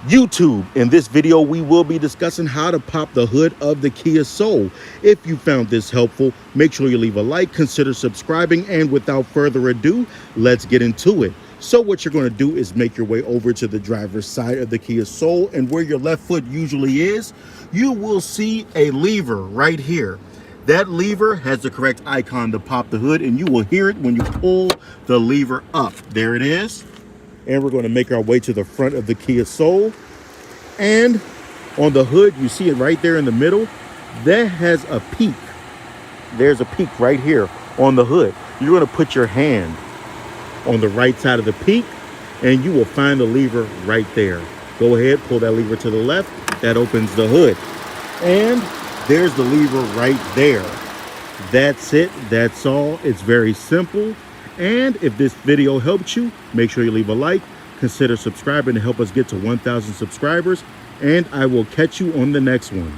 YouTube. In this video, we will be discussing how to pop the hood of the Kia Soul. If you found this helpful, make sure you leave a like, consider subscribing, and without further ado, let's get into it. So what you're going to do is make your way over to the driver's side of the Kia Soul, and where your left foot usually is, you will see a lever right here. That lever has the correct icon to pop the hood, and you will hear it when you pull the lever up. There it is. And we're going to make our way to the front of the Kia Soul. And on the hood, you see it right there in the middle. That has a peak. There's a peak right here on the hood. You're going to put your hand on the right side of the peak, and you will find the lever right there. Go ahead, pull that lever to the left. That opens the hood. And there's the lever right there. That's it. That's all. It's very simple. And if this video helped you, make sure you leave a like, consider subscribing to help us get to 1,000 subscribers, and I will catch you on the next one.